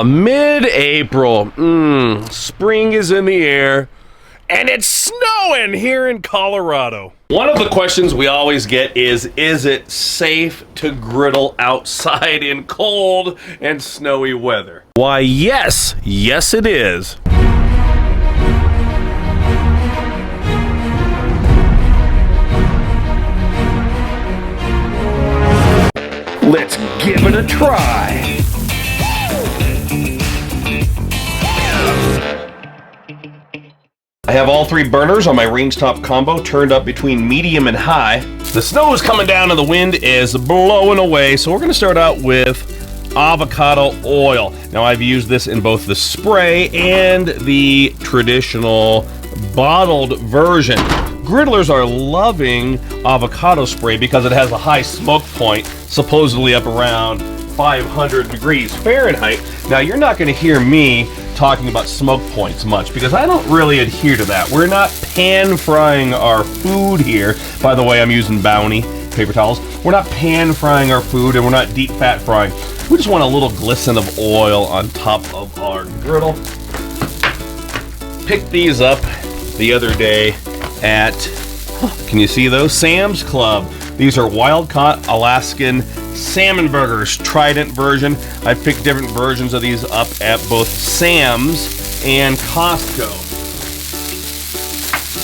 Mid-April. Spring is in the air, and it's snowing here in Colorado. One of the questions we always get is it safe to griddle outside in cold and snowy weather? Why, yes. Yes, it is. Let's give it a try. I have all three burners on my range top combo turned up between medium and high. The snow is coming down and the wind is blowing away, so we're going to start out with avocado oil. Now, I've used this in both the spray and the traditional bottled version. Griddlers are loving avocado spray because it has a high smoke point, supposedly up around 500 degrees Fahrenheit. Now, you're not going to hear me talking about smoke points much because I don't really adhere to that. We're not pan frying our food here. By the way, I'm using Bounty paper towels. We're not pan frying our food, and we're not deep fat frying. We just want a little glisten of oil on top of our griddle. Picked these up the other day at, can you see those? Sam's Club. These are wild-caught Alaskan salmon burgers, Trident version. I picked different versions of these up at both Sam's and Costco.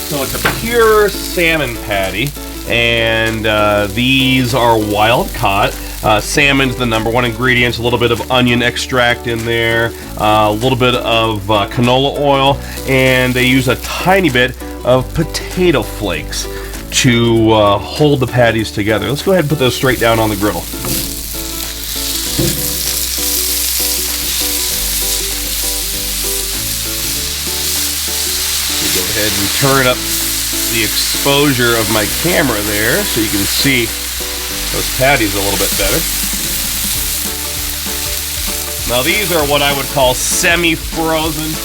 So it's a pure salmon patty, and these are wild-caught. Salmon's the #1 ingredient, a little bit of onion extract in there, a little bit of canola oil, and they use a tiny bit of potato flakes to hold the patties together. Let's go ahead and put those straight down on the griddle. Go ahead and turn up the exposure of my camera there so you can see those patties a little bit better. Now, these are what I would call semi-frozen.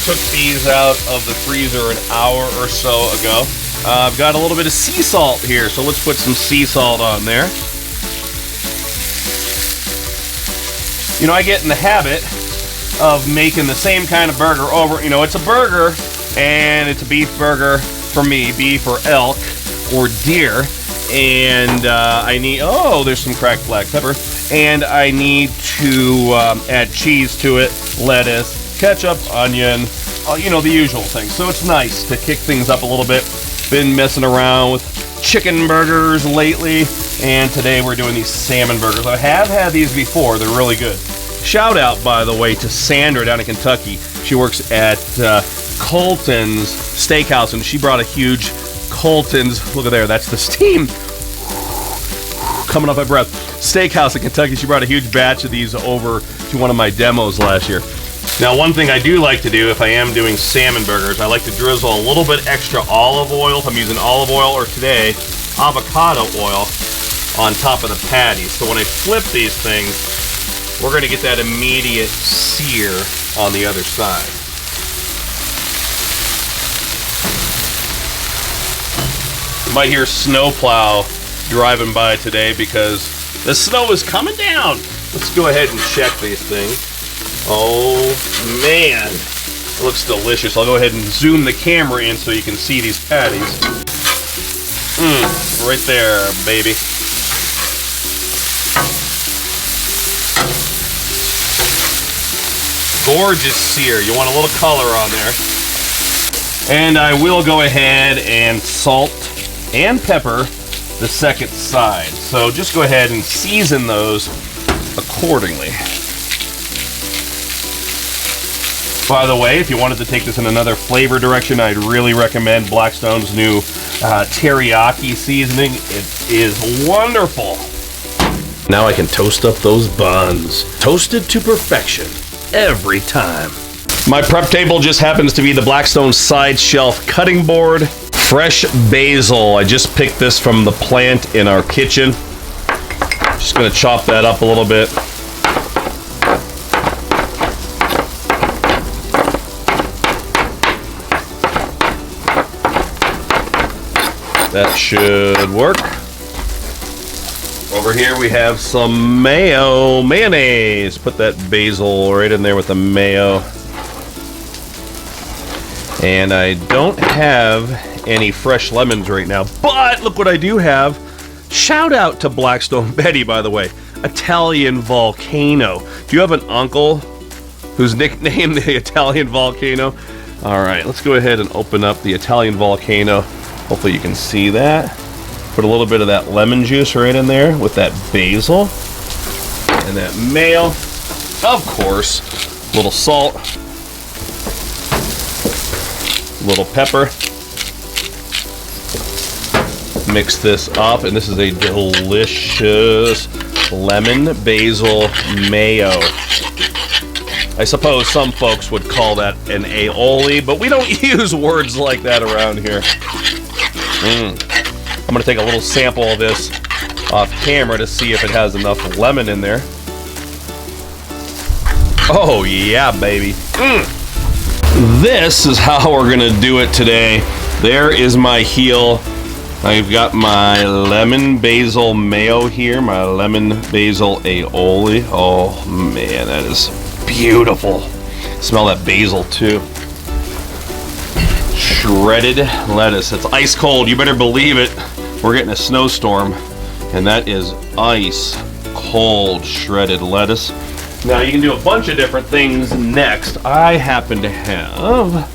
Took these out of the freezer an hour or so ago. I've got a little bit of sea salt here, so let's put some sea salt on there. You know, I get in the habit of making the same kind of burger over. You know, it's a burger, and it's a beef burger for me, beef or elk or deer. And I need, there's some cracked black pepper. And I need to add cheese to it, lettuce, ketchup, onion, you know, the usual thing. So it's nice to kick things up a little bit. Been messing around with chicken burgers lately, and today we're doing these salmon burgers. I have had these before. They're really good. Shout out, by the way, to Sandra down in Kentucky. She works at Colton's Steakhouse, and she brought a huge Colton's, look at there, that's the steam coming up my breath, Steakhouse in Kentucky. She brought a huge batch of these over to one of my demos last year. Now, one thing I do like to do if I am doing salmon burgers, I like to drizzle a little bit extra olive oil, if I'm using olive oil, or today, avocado oil on top of the patties. So when I flip these things, we're going to get that immediate sear on the other side. You might hear snowplow driving by today because the snow is coming down. Let's go ahead and check these things. Oh man, it looks delicious. I'll go ahead and zoom the camera in so you can see these patties. Right there, baby. Gorgeous sear. You want a little color on there. And I will go ahead and salt and pepper the second side. So just go ahead and season those accordingly. By the way, if you wanted to take this in another flavor direction, I'd really recommend Blackstone's new teriyaki seasoning. It is wonderful. Now I can toast up those buns. Toasted to perfection every time. My prep table just happens to be the Blackstone side shelf cutting board. Fresh basil. I just picked this from the plant in our kitchen. Just gonna chop that up a little bit. That should work. We'll Over here we have some mayonnaise. Put that basil right in there with the mayo. And I don't have any fresh lemons right now, but look what I do have. Shout out to Blackstone Betty, by the way. Italian Volcano. Do you have an uncle who's nicknamed the Italian Volcano? All right, let's go ahead and open up the Italian Volcano. Hopefully you can see that. Put a little bit of that lemon juice right in there with that basil and that mayo. Of course, a little salt, a little pepper. Mix this up, and this is a delicious lemon basil mayo. I suppose some folks would call that an aioli, but we don't use words like that around here. I'm going to take a little sample of this off camera to see if it has enough lemon in there. Oh yeah, baby. This is how we're going to do it today. There is my heel. I've got my lemon basil mayo here, my lemon basil aioli. Oh man, that is beautiful. Smell that basil too. Shredded lettuce. It's ice cold. You better believe it. We're getting a snowstorm, and that is ice cold shredded lettuce. Now you can do a bunch of different things next. I happen to have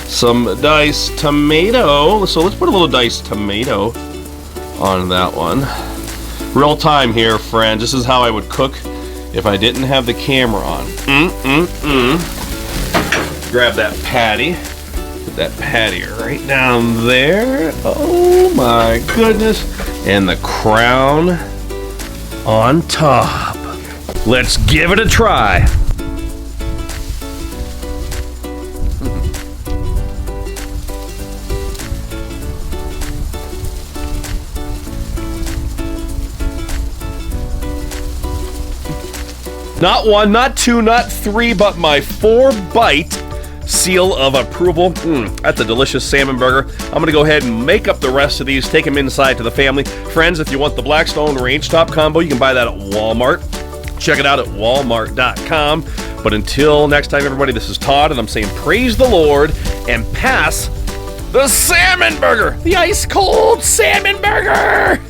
some diced tomato. So let's put a little diced tomato on that one. Real time here, friends. This is how I would cook if I didn't have the camera on. Grab that patty. Put that patty right down there. Oh my goodness. And the crown on top. Let's give it a try. Not one, not two, not three, but my 4-bite seal of approval. That's a delicious salmon burger. I'm going to go ahead and make up the rest of these, take them inside to the family. Friends, if you want the Blackstone Range Top Combo, you can buy that at Walmart. Check it out at walmart.com. But until next time, everybody, this is Todd, and I'm saying praise the Lord and pass the salmon burger, the ice-cold salmon burger!